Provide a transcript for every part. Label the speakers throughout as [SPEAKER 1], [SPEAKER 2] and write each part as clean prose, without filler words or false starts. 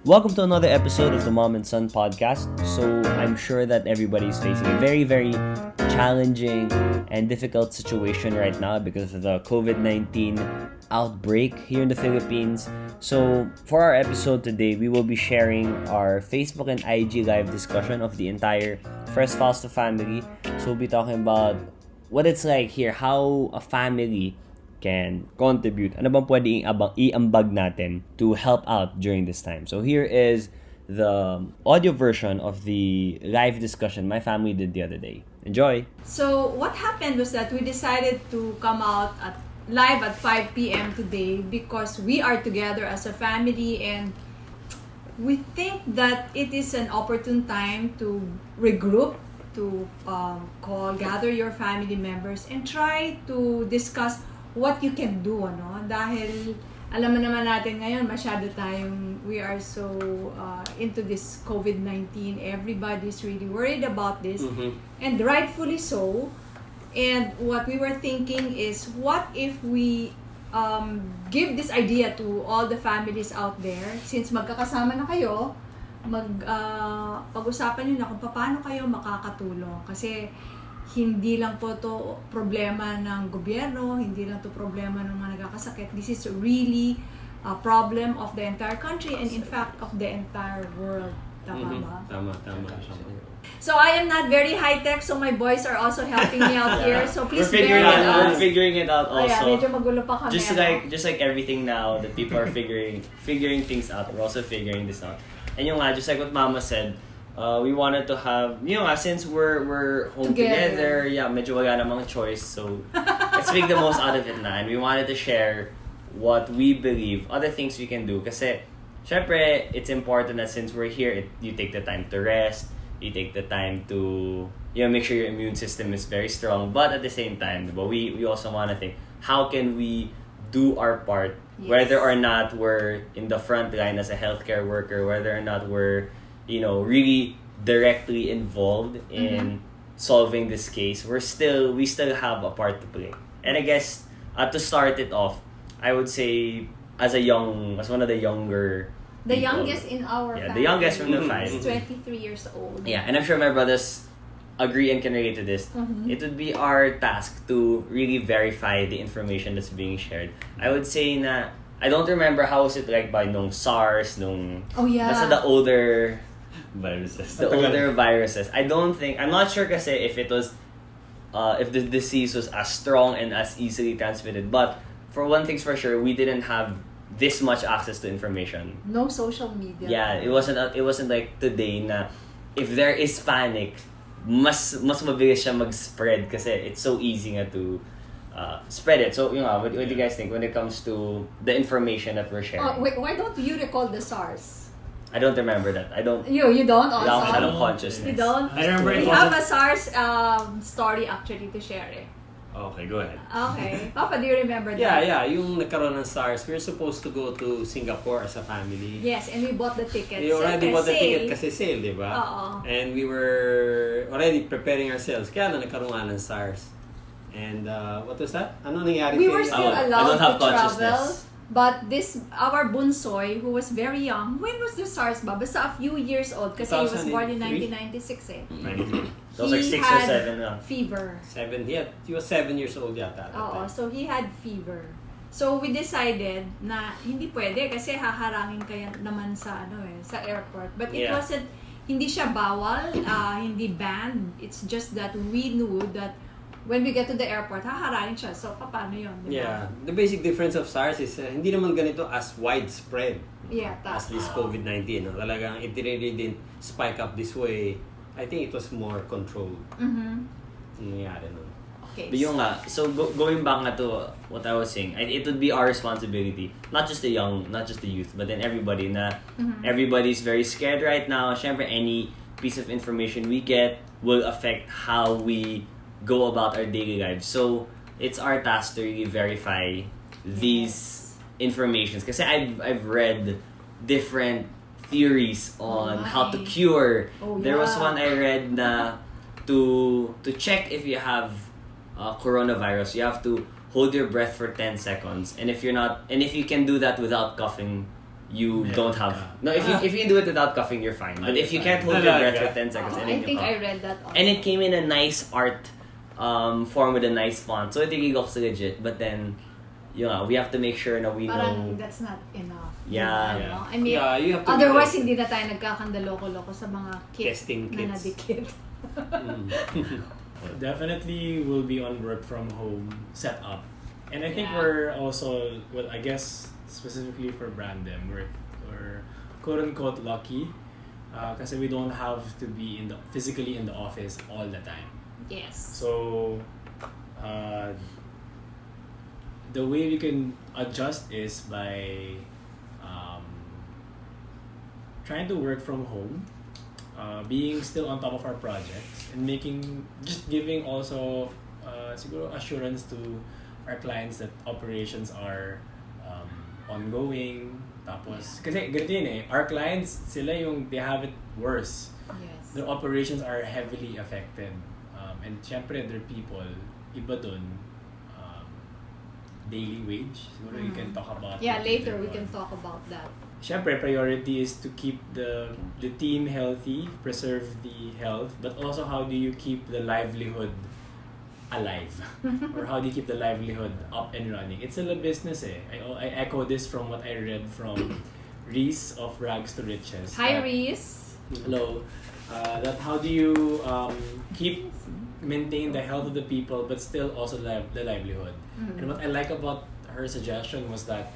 [SPEAKER 1] Welcome to another episode of the Mom and Son podcast. So, I'm sure that everybody's facing a very, very challenging and difficult situation right now because of the COVID-19 outbreak here in the Philippines. So, for our episode today, we will be sharing our Facebook and IG live discussion of the entire FRES Fausto family. So, we'll be talking about what it's like here, how a family can contribute. Ano bang pwede iambag natin to help out during this time? So here is the audio version of the live discussion my family did the other day. Enjoy!
[SPEAKER 2] So what happened was that we decided to come out live at 5 p.m. today because we are together as a family and we think that it is an opportune time to regroup, to gather your family members and try to discuss what you can do, dahil alam mo naman natin ngayon we are so into this COVID-19. Everybody's really worried about this, and rightfully so. And what we were thinking is, what if we give this idea to all the families out there, since magkakasama na kayo, pag-usapan nyo na kung paano kayo makakatulong. Kasi hindi lang po to problema ng gobyerno, hindi lang to problema ng mga nagkakasakit. This is really a problem of the entire country and in fact of the entire world. Tama ba?
[SPEAKER 3] Tama.
[SPEAKER 2] So I am not very high-tech, so my boys are also helping me out here. So please
[SPEAKER 1] We're
[SPEAKER 2] bear with us.
[SPEAKER 1] We're figuring it out also.
[SPEAKER 2] Yeah, medyo magulo pa kami.
[SPEAKER 1] Just like everything now, that people are figuring things out. We're also figuring this out. And yung just like what Mama said, we wanted to have, since we're home together, medyo wala namang choice, so let's make the most out of it na. And we wanted to share what we believe, other things we can do. Kasi, syempre, it's important that since we're here, you take the time to rest, you take the time to, make sure your immune system is very strong. But at the same time, we also want to think, how can we do our part, whether or not we're in the front line as a healthcare worker, whether or not we're really directly involved in solving this case, we still have a part to play. And I guess to start it off, I would say as one of the younger
[SPEAKER 2] The
[SPEAKER 1] people,
[SPEAKER 2] youngest in our family.
[SPEAKER 1] the youngest from the five.
[SPEAKER 2] He's 23 years old.
[SPEAKER 1] Yeah, and I'm sure my brothers agree and can relate to this. It would be our task to really verify the information that's being shared. I would say na I don't remember how was it like by nung SARS, basta the older viruses. I'm not sure kasi if it was if the disease was as strong and as easily transmitted, but for one thing's for sure, we didn't have this much access to information.
[SPEAKER 2] No social media.
[SPEAKER 1] Yeah, it wasn't like today na if there is panic, mas mabilis siya mag-spread kasi it's so easy nga to spread it. So, what do you guys think when it comes to the information that we're sharing?
[SPEAKER 2] Wait, why don't you recall the SARS?
[SPEAKER 1] I don't remember that. I don't.
[SPEAKER 2] You don't also.
[SPEAKER 1] Wala akong shadow consciousness.
[SPEAKER 2] You don't.
[SPEAKER 3] I remember
[SPEAKER 2] We
[SPEAKER 3] it
[SPEAKER 2] have
[SPEAKER 3] was
[SPEAKER 2] a SARS story actually to share.
[SPEAKER 3] Okay, go ahead.
[SPEAKER 2] Okay, Papa, do you remember that?
[SPEAKER 3] Yeah. Yung nagkaroon ng SARS, we're supposed to go to Singapore as a family.
[SPEAKER 2] Yes, and we bought the tickets.
[SPEAKER 3] We already bought the ticket kasi sale, di ba?
[SPEAKER 2] Oo.
[SPEAKER 3] And we were already preparing ourselves. Kaya na nagkaroon nga ng SARS. And what was that? Ano nangyari?
[SPEAKER 2] We were still
[SPEAKER 1] I
[SPEAKER 2] allowed
[SPEAKER 1] don't have
[SPEAKER 2] to travel.
[SPEAKER 1] consciousness.
[SPEAKER 2] But our bunsoy, who was very young, when was the SARS ba? Basta a few years old kasi he was born in 1996 eh.
[SPEAKER 1] So it was like 6 or 7 na.
[SPEAKER 2] Fever.
[SPEAKER 3] 7, yeah. He was 7 years old yata at that
[SPEAKER 2] Oo,
[SPEAKER 3] time.
[SPEAKER 2] so he had fever. So we decided na hindi pwede kasi haharangin kaya naman sa sa airport. But it wasn't, hindi siya bawal, hindi banned. It's just that we knew that when we get to the airport, haharangin siya. So paano yun? Diba?
[SPEAKER 3] Yeah. The basic difference of SARS is hindi naman ganito as widespread as this COVID-19. No? Talagang it really didn't spike up this way. I think it was more controlled. Nangyari nun.
[SPEAKER 2] Okay.
[SPEAKER 1] But so going back nga to what I was saying, it would be our responsibility, not just the youth, but then everybody na everybody's very scared right now. Syempre, any piece of information we get will affect how we go about our daily lives. So it's our task to really verify these informations. Kasi I've read different theories on how to cure. There was one I read na to check if you have coronavirus, you have to hold your breath for 10 seconds. And if you can do that without coughing, you
[SPEAKER 4] Yeah,
[SPEAKER 1] don't have
[SPEAKER 4] yeah.
[SPEAKER 1] no. If you can do it without coughing, you're fine. But if you can't hold your breath for 10 seconds, and then
[SPEAKER 2] I
[SPEAKER 1] you
[SPEAKER 2] think
[SPEAKER 1] cough.
[SPEAKER 2] I read that also.
[SPEAKER 1] And it came in a nice art form with a nice font. So I think it's legit. But then, we have to make sure that we
[SPEAKER 2] Parang
[SPEAKER 1] know.
[SPEAKER 2] that's not enough.
[SPEAKER 1] Yeah.
[SPEAKER 2] Diba, no? I mean,
[SPEAKER 3] Yeah, you have to
[SPEAKER 2] otherwise
[SPEAKER 3] be
[SPEAKER 2] hindi na tayo nagkakandaloko-loko sa mga kits
[SPEAKER 3] Testing
[SPEAKER 2] na
[SPEAKER 3] kits.
[SPEAKER 2] nadikit.
[SPEAKER 4] Definitely will be on work from home setup. And I think
[SPEAKER 2] Yeah.
[SPEAKER 4] we're also, well, I guess specifically for Brandem, we're quote unquote lucky because we don't have to be physically in the office all the time.
[SPEAKER 2] Yes.
[SPEAKER 4] So the way we can adjust is by trying to work from home, being still on top of our projects, and giving also siguro assurance to our clients that operations are ongoing. Tapos, kasi ganito yun eh, our clients, they have it worse.
[SPEAKER 2] Yes.
[SPEAKER 4] Their operations are heavily affected. And syempre, their people, iba dun, daily wage. Siguro you can talk about
[SPEAKER 2] Yeah,
[SPEAKER 4] it
[SPEAKER 2] later
[SPEAKER 4] later
[SPEAKER 2] we
[SPEAKER 4] on.
[SPEAKER 2] can talk about that.
[SPEAKER 4] Syempre, priority is to keep the team healthy, preserve the health, but also how do you keep the livelihood alive? Or how do you keep the livelihood up and running? It's still a business eh. I echo this from what I read from Reese of Rags to Riches.
[SPEAKER 2] Hi, Reese.
[SPEAKER 4] Hello. That how do you maintain the health of the people but still also the livelihood? And what I like about her suggestion was that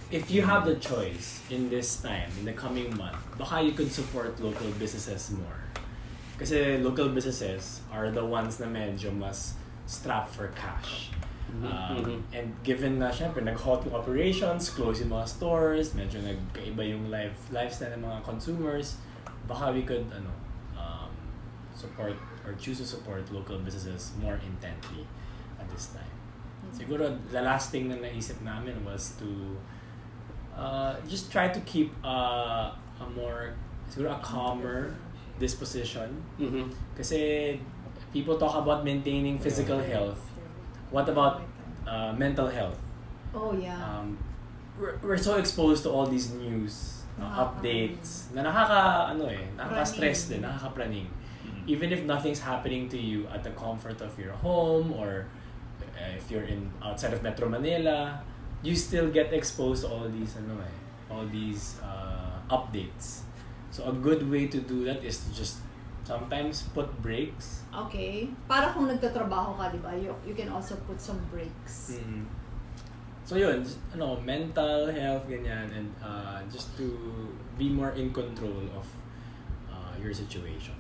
[SPEAKER 4] if you have the choice in this time, in the coming month, baka you could support local businesses more. Kasi local businesses are the ones na medyo mas strapped for cash. And given na syempre nag-halt yung operations, close yung mga stores, medyo nagkaiba yung lifestyle ng mga consumers, baka we could support or choose to support local businesses more intently at this time. Siguro the last thing na naisip namin was to just try to keep a calmer disposition. Kasi people talk about maintaining physical health. What about mental health?
[SPEAKER 2] Oh, yeah.
[SPEAKER 4] We're so exposed to all these news, updates, na nakaka-stress din, nakakapraning. Even if nothing's happening to you at the comfort of your home or if you're outside of Metro Manila, you still get exposed to all these updates. So a good way to do that is to just sometimes put breaks.
[SPEAKER 2] Okay. Para kung nagtatrabaho ka, di ba? You can also put some breaks.
[SPEAKER 4] So yun, mental health, ganyan, and just to be more in control of your situation.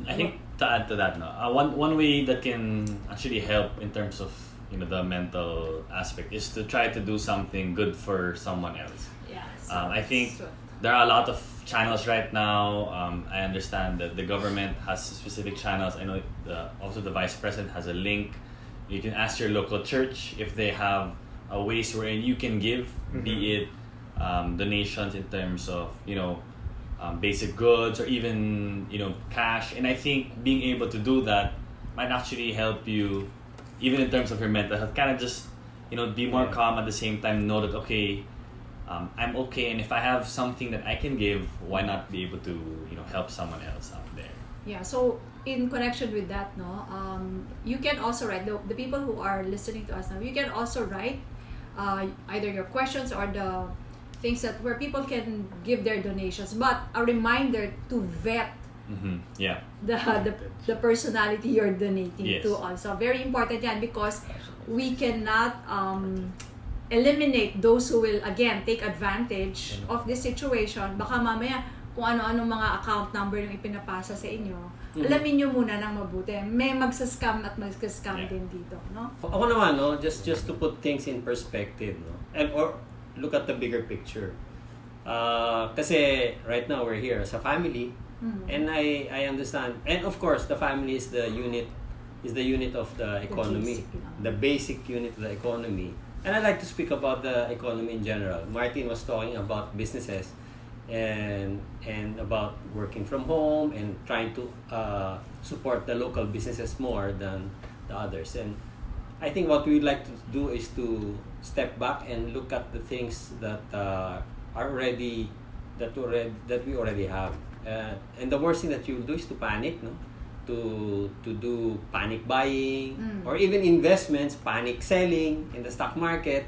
[SPEAKER 5] I think to add to that, one way that can actually help in terms of the mental aspect is to try to do something good for someone else.
[SPEAKER 2] Yeah.
[SPEAKER 5] I think there are a lot of channels right now. I understand that the government has specific channels. I know also the vice president has a link. You can ask your local church if they have ways wherein you can give, be it donations in terms of basic goods or even cash. And I think being able to do that might actually help you, even in terms of your mental health. Kind of just be more calm at the same time. Know that I'm okay, and if I have something that I can give, why not be able to help someone else out there?
[SPEAKER 2] Yeah, so in connection with that, you can also write, the people who are listening to us now, you can also write either your questions or the things where people can give their donations, but a reminder to vet the personality you're donating to also. Very important yan, because we cannot eliminate those who will again take advantage of this situation. Baka mamaya kung ano-ano mga account number yung ipinapasa sa inyo, alamin nyo muna ng mabuti. May magsascam at magsascam din dito, no?
[SPEAKER 3] Ako naman, just to put things in perspective, and or look at the bigger picture. Kasi right now we're here as a family, and I understand, and of course the family is the unit of the economy, the basic unit of the economy. And I'd like to speak about the economy in general. Martin was talking about businesses and about working from home and trying to support the local businesses more than the others. And I think what we would like to do is to step back and look at the things that are already that we already have. And the worst thing that you'll do is to panic, no? To do panic buying or even investments, panic selling in the stock market.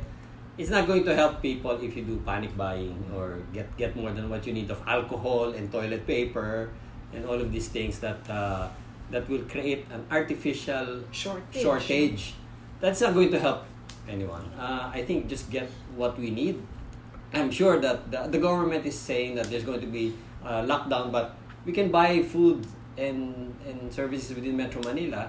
[SPEAKER 3] It's not going to help people if you do panic buying or get more than what you need of alcohol and toilet paper and all of these things that will create an artificial shortage. That's not going to help anyone. I think just get what we need. I'm sure that the government is saying that there's going to be lockdown, but we can buy food and services within Metro Manila.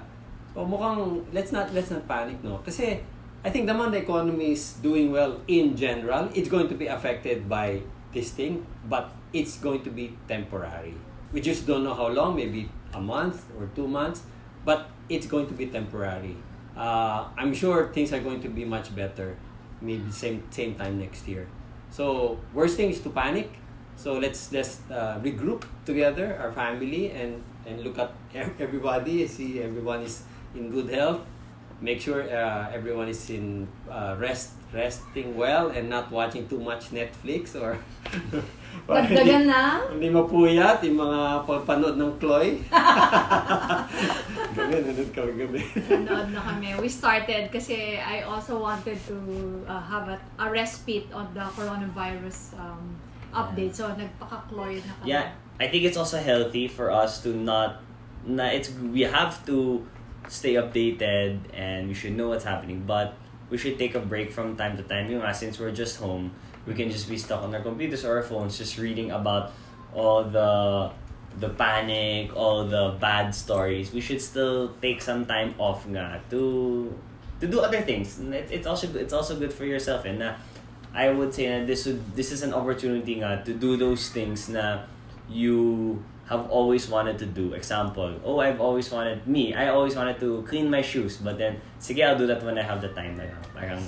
[SPEAKER 3] So mukhang let's not panic, no? Kasi I think naman the economy is doing well in general. It's going to be affected by this thing, but it's going to be temporary. We just don't know how long, maybe a month or 2 months, but it's going to be temporary. I'm sure things are going to be much better, maybe same time next year. So worst thing is to panic. So let's regroup together, our family, and look at everybody, see everyone is in good health. Make sure everyone is in resting well and not watching too much Netflix or
[SPEAKER 2] Dagdagan na?
[SPEAKER 3] Hindi mapuyat yung mga pagpanood ng Chloe. Nanood kami gabi.
[SPEAKER 2] Nanood na kami. We started kasi I also wanted to have a respite on the coronavirus update. So nagpaka-Chloe na kami.
[SPEAKER 1] Yeah, I think it's also healthy for us to we have to stay updated and we should know what's happening, but we should take a break from time to time. Since we're just home, we can just be stuck on our computers or our phones just reading about all the panic, all the bad stories. We should still take some time off to do other things. It's also good for yourself, and I would say this is an opportunity to do those things na you have always wanted to do. Example, I always wanted to clean my shoes, but then sige, I'll do that when I have the time.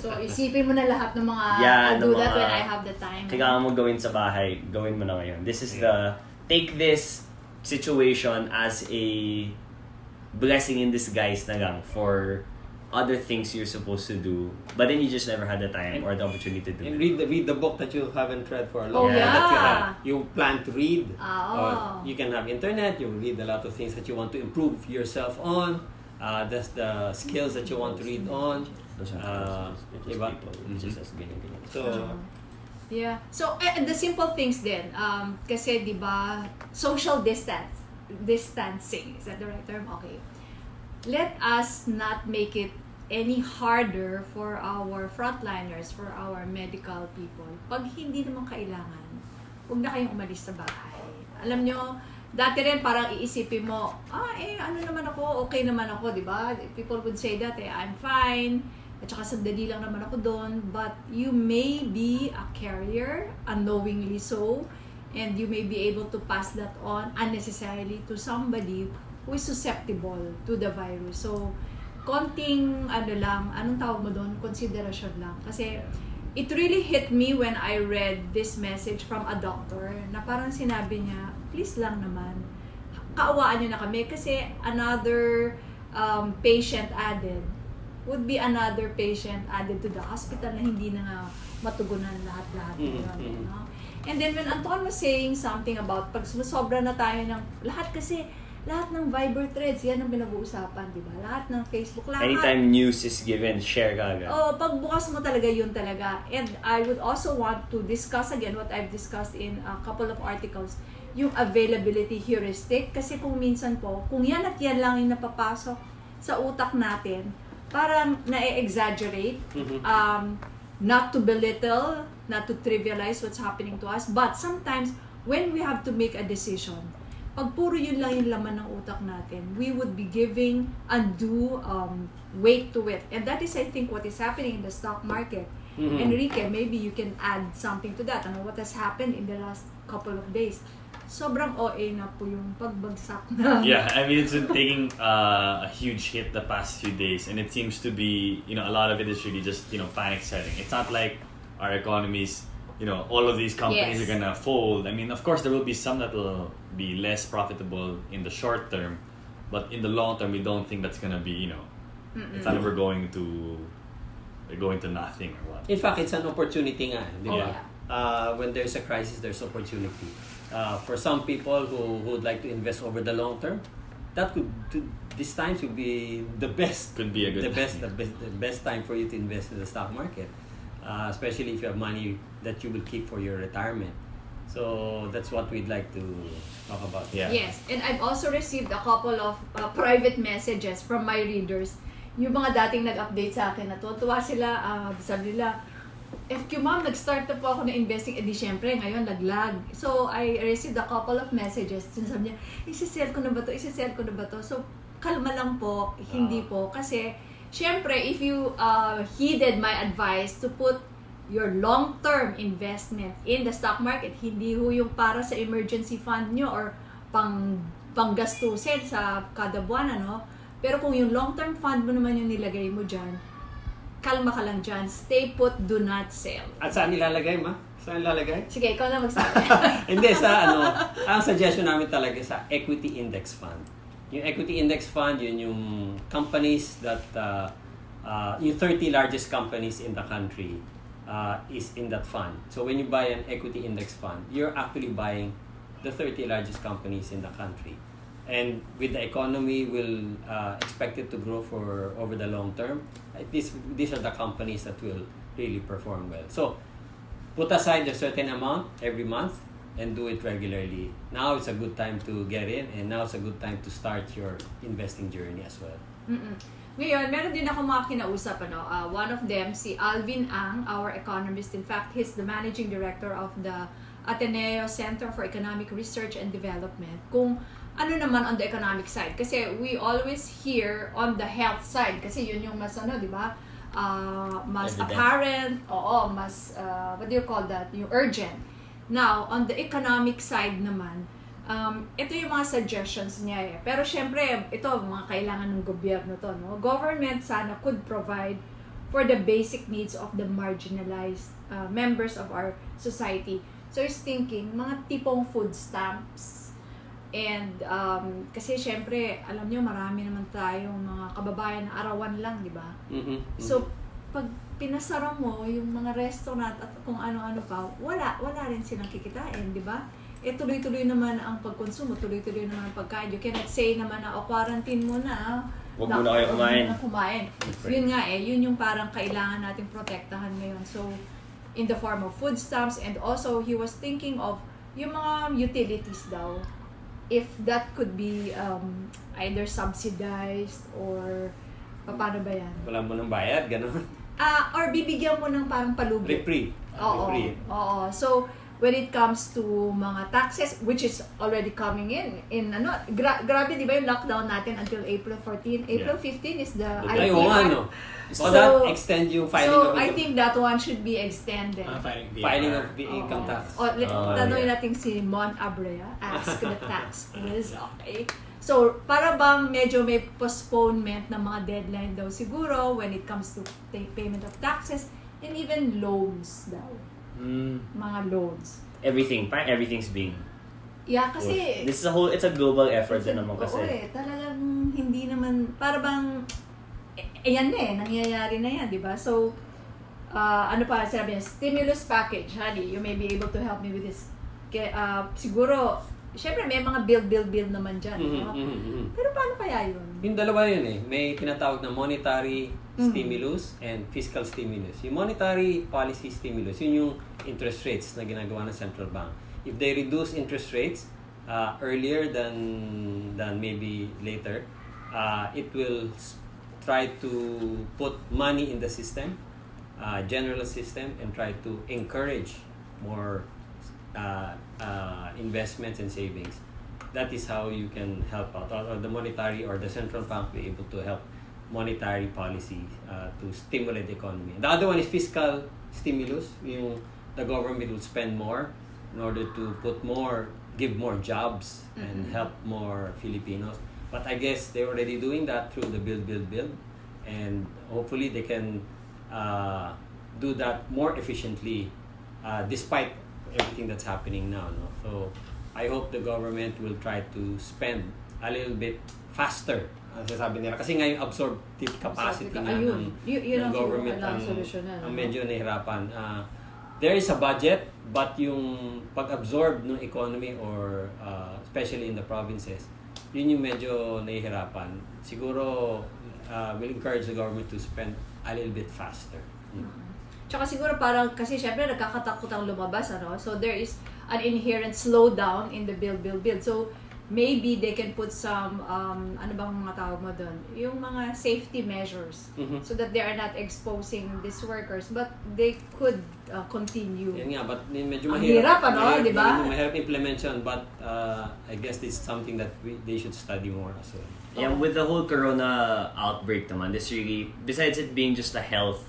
[SPEAKER 2] So isipin mo na lahat ng mga I'll do that when I have the time.
[SPEAKER 1] Kailangan mo gawin sa bahay, gawin mo na ngayon. This is take this situation as a blessing in disguise na lang for other things you're supposed to do, but then you just never had the time or the opportunity to do
[SPEAKER 3] and
[SPEAKER 1] it.
[SPEAKER 3] read the book that you haven't read for a long time.
[SPEAKER 2] Yeah.
[SPEAKER 3] You plan to read. Or you can have internet. You read a lot of things that you want to improve yourself on. That's the skills that you want to read on. Diba? So
[SPEAKER 2] yeah. So the simple things then, kasi diba social distancing, is that the right term? Okay. Let us not make it any harder for our frontliners, for our medical people. Pag hindi naman kailangan, huwag na kayong umalis sa bahay. Alam nyo, dati rin parang iisipin mo, ano naman ako, okay naman ako, di ba? People would say that, I'm fine, at saka sandali lang naman ako doon. But you may be a carrier, unknowingly so, and you may be able to pass that on unnecessarily to somebody who is susceptible to the virus. So, konting anong tawag mo doon? Consideration lang. Kasi, it really hit me when I read this message from a doctor na parang sinabi niya, please lang naman, kaawaan niyo na kami kasi another patient added would be another patient added to the hospital na hindi na nga matugunan lahat-lahat. No? And then when Anton was saying something about pag sumasobra na tayo ng lahat ng Viber threads, yan ang pinag-uusapan, di ba? Lahat ng Facebook, lahat.
[SPEAKER 1] Anytime news is given, share ka agad.
[SPEAKER 2] Pagbukas mo talaga yun talaga. And I would also want to discuss again what I've discussed in a couple of articles, yung availability heuristic. Kasi kung minsan po, kung yan at yan lang yung napapasok sa utak natin, parang na-exaggerate, not to belittle, not to trivialize what's happening to us, but sometimes when we have to make a decision, pag puro yun lang yung laman ng utak natin, we would be giving undue weight to it. And that is, I think, what is happening in the stock market. Enrique, maybe you can add something to that. What has happened in the last couple of days? Sobrang OA na po yung pagbagsak na.
[SPEAKER 5] Yeah, I mean, it's been taking a huge hit the past few days, and it seems to be, a lot of it is really just, panic selling. It's not like our economies, all of these companies are gonna fold. I mean, of course, there will be some that will be less profitable in the short term, but in the long term, we don't think that's gonna be, It's not like we're going to nothing or what.
[SPEAKER 3] In fact, it's an opportunity nga, di ba?
[SPEAKER 2] Yeah.
[SPEAKER 3] When there's a crisis, there's opportunity. For some people who would like to invest over the long term, these times would be the best.
[SPEAKER 5] Could be a good
[SPEAKER 3] the best time for you to invest in the stock market, especially if you have money that you will keep for your retirement. So that's what we'd like to talk about.
[SPEAKER 5] Yeah.
[SPEAKER 2] Yes, and I've also received a couple of private messages from my readers. Yung mga dating nag-update sa akin, natutuwa sila, sabi nila, FQ ma'am, nag-start na po ako na investing, di syempre, ngayon naglag. So, I received a couple of messages. Sabi niya, isi-sell ko na ba to? Isi-sell ko na ba to? So, kalma lang po, hindi po. Kasi, syempre, if you heeded my advice to put your long-term investment in the stock market, hindi ho yung para sa emergency fund nyo or panggastusin sa kada buwan, ano? Pero kung yung long-term fund mo naman yung nilagay mo dyan, kalma ka lang dyan. Stay put, do not sell.
[SPEAKER 3] At saan nilalagay, ma? Saan nilalagay?
[SPEAKER 2] Sige, ikaw na magsabi.
[SPEAKER 3] Hindi, ang suggestion namin talaga sa equity index fund. Yung equity index fund, yun yung companies that, yung 30 largest companies in the country is in that fund. So when you buy an equity index fund, you're actually buying the 30 largest companies in the country. And with the economy will expected to grow for over the long term, these are the companies that will really perform well. So put aside a certain amount every month and do it regularly. Now it's a good time to get in, and now it's a good time to start your investing journey as well.
[SPEAKER 2] Ngayon, meron din ako mga kinausap. One of them, si Alvin Ang, our economist. In fact, he's the managing director of the Ateneo Center for Economic Research and Development. Kung ano naman on the economic side. Kasi we always hear on the health side. Kasi yun yung mas, di ba? Mas
[SPEAKER 1] Evident.
[SPEAKER 2] apparent. Oo, mas, what do you call that? Yung urgent. Now, on the economic side naman, ito yung mga suggestions niya eh. Pero syempre, ito, mga kailangan ng gobyerno to, no? Government sana could provide for the basic needs of the marginalized members of our society. So, he's thinking, mga tipong food stamps. And, kasi syempre, alam niyo, marami naman tayong mga kababayan na arawan lang, di ba? So, pag pinasara mo yung mga restaurant at kung ano-ano pa, wala rin silang kikitain, di ba? Tuloy-tuloy naman ang pagkonsumo, tuloy-tuloy naman ang pagkain. You cannot say naman na, quarantine mo na.
[SPEAKER 1] Huwag muna kayo kumain.
[SPEAKER 2] Kumain. Yun nga yun yung parang kailangan natin protektahan ngayon. So, in the form of food stamps, and also, he was thinking of yung mga utilities daw. If that could be either subsidized or paano ba yan?
[SPEAKER 3] Wala mo ng bayad, gano'n?
[SPEAKER 2] Or bibigyan mo ng parang palugi.
[SPEAKER 3] Reprieve.
[SPEAKER 2] Oo. So, when it comes to mga taxes, which is already coming in grabe, di ba yung lockdown natin until April 14? April 15 is the
[SPEAKER 3] Ay,
[SPEAKER 2] IT
[SPEAKER 3] ano? So, that extend yung filing
[SPEAKER 2] so
[SPEAKER 3] of
[SPEAKER 2] I think that one should be extended.
[SPEAKER 3] filing of the income tax.
[SPEAKER 2] Tanungin natin si Mon Abrea, ask the tax quiz, okay? So, para bang medyo may postponement ng mga deadline daw siguro when it comes to payment of taxes and even loans daw. Mga loans.
[SPEAKER 1] Everything's being
[SPEAKER 2] Yeah, kasi
[SPEAKER 1] this is it's a global effort din naman kasi.
[SPEAKER 2] Oo talagang hindi naman, para bang ayan nangyayari na yan, di ba? So, ano pa, sabi niya, stimulus package, honey, you may be able to help me with this. Siguro, syempre may mga build naman dyan. Pero paano kaya yun?
[SPEAKER 3] Yung dalawa yun eh. May tinatawag na monetary stimulus and fiscal stimulus. Yung monetary policy stimulus, yun yung interest rates na ginagawa ng central bank. If they reduce interest rates earlier than maybe later, it will try to put money in the system, general system, and try to encourage more investments and savings. That is how you can help out, or the monetary or the central bank be able to help monetary policy to stimulate the economy. The other one is fiscal stimulus. The government will spend more in order to give more jobs and help more Filipinos. But I guess they're already doing that through the build, and hopefully they can do that more efficiently despite everything that's happening now. No? So I hope the government will try to spend a little bit faster sabi nila. Kasi nga yung absorptive capacity nga
[SPEAKER 2] ayun, yun
[SPEAKER 3] ng
[SPEAKER 2] ang
[SPEAKER 3] government ang medyo nahirapan. There is a budget, but yung pag-absorb ng economy or especially in the provinces, yun yung medyo nahihirapan. Siguro, will encourage the government to spend a little bit faster.
[SPEAKER 2] Tsaka siguro parang, kasi syempre nagkakatakot ang lumabas, ano? So there is an inherent slowdown in the build. So maybe they can put some, ano bang mga tawag mo doon? Yung mga safety measures so that they are not exposing these workers, but they could continue.
[SPEAKER 3] Yan nga, but medyo
[SPEAKER 2] mahirap, ano? Diba?
[SPEAKER 3] Mahirap implementation, but I guess this is something that they should study more as well.
[SPEAKER 1] Yeah, with the whole corona outbreak naman, this really, besides it being just a health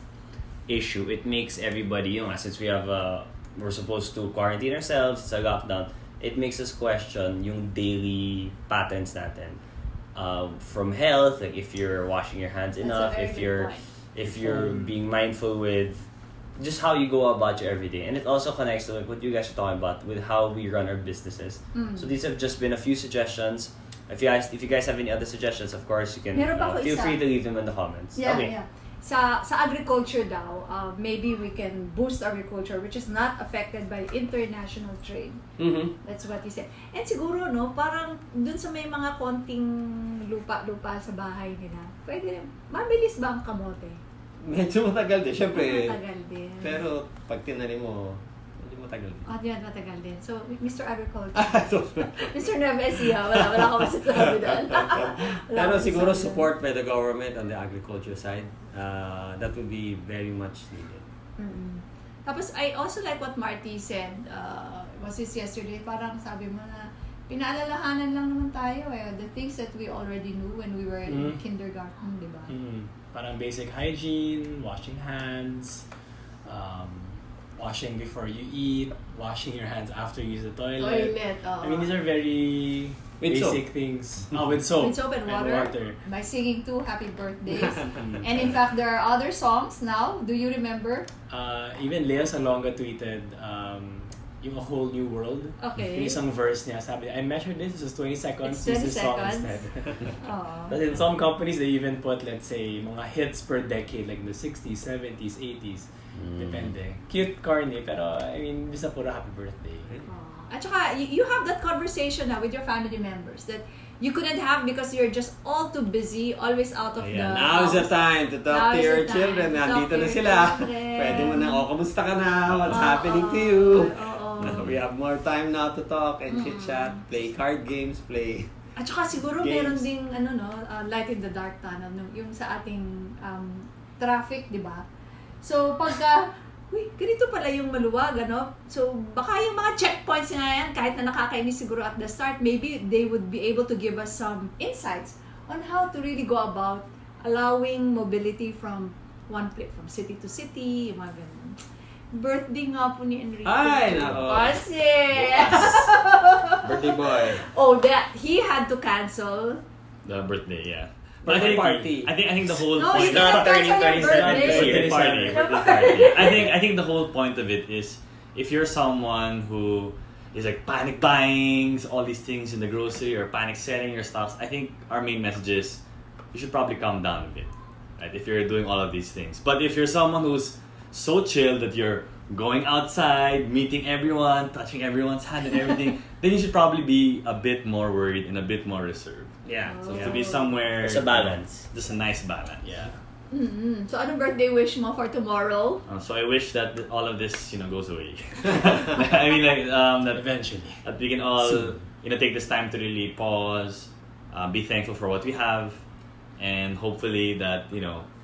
[SPEAKER 1] issue, it makes everybody, since we're supposed to quarantine ourselves, it's a lockdown, it makes us question yung daily patterns natin. From health, like if you're washing your hands enough, if you're being mindful with just how you go about your everyday. And it also connects to like what you guys are talking about with how we run our businesses. So these have just been a few suggestions. If you guys have any other suggestions, of course, you can feel free to leave them in the comments.
[SPEAKER 2] Yeah, okay. Yeah. Sa agriculture daw, maybe we can boost agriculture which is not affected by international trade. That's what he said. And siguro, no, parang dun sa may mga konting lupa sa bahay nila, pwede, mabilis ba ang kamote?
[SPEAKER 3] Medyo matagal din, syempre.
[SPEAKER 2] Matagal din.
[SPEAKER 3] Pero pag tinanim mo, medyo matagal din.
[SPEAKER 2] Yan, matagal din. So, Mr. Agriculture. Mr. Nevesia, wala ka masasabi doon.
[SPEAKER 3] Pero siguro support by the government on the agriculture side. That would be very much needed.
[SPEAKER 2] Tapos, I also like what Marty said. Was this yesterday? Parang sabi mo na, pinaalalahanan lang naman tayo the things that we already knew when we were in kindergarten, di ba?
[SPEAKER 4] Parang basic hygiene, washing hands, washing before you eat, washing your hands after you use the toilet. I mean, these are very basic things. With soap.
[SPEAKER 2] With soap and water. By singing 2 happy birthdays. And in fact, there are other songs now. Do you remember?
[SPEAKER 4] Even Lea Salonga tweeted yung A Whole New World.
[SPEAKER 2] Okay.
[SPEAKER 4] Yung isang verse niya, sabi, I measured this as 20 seconds.
[SPEAKER 2] It's 20
[SPEAKER 4] use this song
[SPEAKER 2] seconds.
[SPEAKER 4] instead. But in some companies, they even put, let's say, mga hits per decade, like the 60s, 70s, 80s. Depende. Cute, corny, pero I mean, bisa puro happy birthday.
[SPEAKER 2] At saka, you have that conversation now with your family members that you couldn't have because you're just all too busy, always out of the
[SPEAKER 3] Now is the time to talk to your children. Nandito na sila. Pwede mo na, kamusta ka na? What's happening to you? We have more time now to talk and chit-chat, play card games, play
[SPEAKER 2] At saka siguro
[SPEAKER 3] games.
[SPEAKER 2] meron ding light in the dark tunnel yung sa ating traffic, di ba? So pagka ganito pala yung maluwag, so baka yung mga checkpoints nga yan, kahit na nakakainis siguro at the start, maybe they would be able to give us some insights on how to really go about allowing mobility from one place, from city to city, yung mga ganun. Birthday nga po ni Enrique.
[SPEAKER 3] Ay, nako.
[SPEAKER 2] Kasi!
[SPEAKER 3] Birthday boy.
[SPEAKER 2] He had to cancel.
[SPEAKER 5] The birthday, yeah.
[SPEAKER 3] But
[SPEAKER 5] I think the whole
[SPEAKER 2] No,
[SPEAKER 5] point.
[SPEAKER 2] you can't cancel your
[SPEAKER 5] Birthday
[SPEAKER 2] birthday.
[SPEAKER 5] party. I think the whole point of it is if you're someone who is like panic buying all these things in the grocery or panic selling your stuff, I think our main message is you should probably calm down a bit, right? If you're doing all of these things, but if you're someone who's so chill that you're going outside, meeting everyone, touching everyone's hand and everything, then you should probably be a bit more worried and a bit more reserved.
[SPEAKER 1] Yeah.
[SPEAKER 5] So to be somewhere,
[SPEAKER 1] It's a balance.
[SPEAKER 5] Just a nice balance.
[SPEAKER 1] Yeah.
[SPEAKER 2] So anong birthday wish mo for tomorrow?
[SPEAKER 5] So I wish that all of this, goes away. I mean, like that
[SPEAKER 4] Eventually.
[SPEAKER 5] that we can all, take this time to really pause, be thankful for what we have, and hopefully that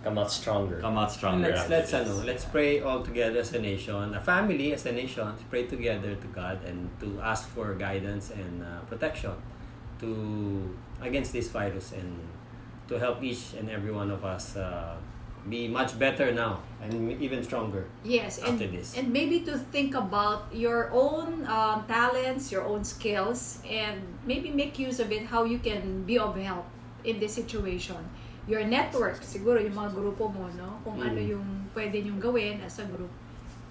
[SPEAKER 1] Come out stronger.
[SPEAKER 3] Let's pray all together as a nation, a family as a nation, pray together to God and to ask for guidance and protection against this virus and to help each and every one of us be much better now and even stronger.
[SPEAKER 2] Yes,
[SPEAKER 3] after this.
[SPEAKER 2] And maybe to think about your own talents, your own skills, and maybe make use of it how you can be of help in this situation. Your network, siguro yung mga grupo mo, kung ano yung pwede nyong gawin as a group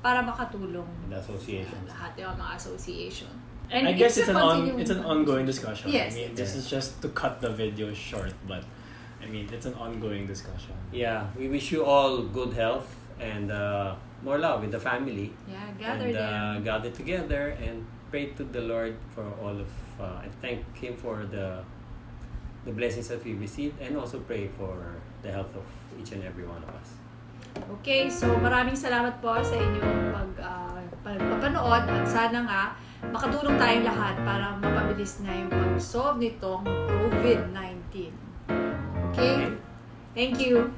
[SPEAKER 2] para makatulong.
[SPEAKER 3] The associations.
[SPEAKER 2] Lahat yung mga association. And
[SPEAKER 4] I guess it's an ongoing discussion.
[SPEAKER 2] Yes.
[SPEAKER 4] I mean, this is just to cut the video short, but I mean, it's an ongoing discussion.
[SPEAKER 3] Yeah, we wish you all good health and more love with the family.
[SPEAKER 2] Yeah, gather
[SPEAKER 3] and
[SPEAKER 2] them.
[SPEAKER 3] gather together and pray to the Lord for all of and thank Him for the blessings that we received, and also pray for the health of each and every one of us.
[SPEAKER 2] Okay, so maraming salamat po sa inyong pagpapanood at sana nga makatulong tayong lahat para mapabilis na yung pag-solve nitong COVID-19. Okay? Thank you.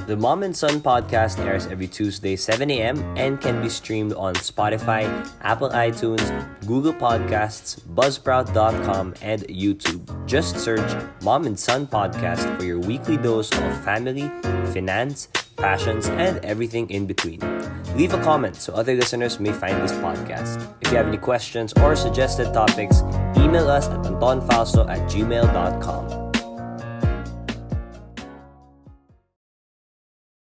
[SPEAKER 1] The Mom and Son podcast airs every Tuesday, 7 a.m. and can be streamed on Spotify, Apple iTunes, Google Podcasts, Buzzsprout.com, and YouTube. Just search Mom and Son podcast for your weekly dose of family, finance, passions, and everything in between. Leave a comment so other listeners may find this podcast. If you have any questions or suggested topics, email us at antonfausto@gmail.com.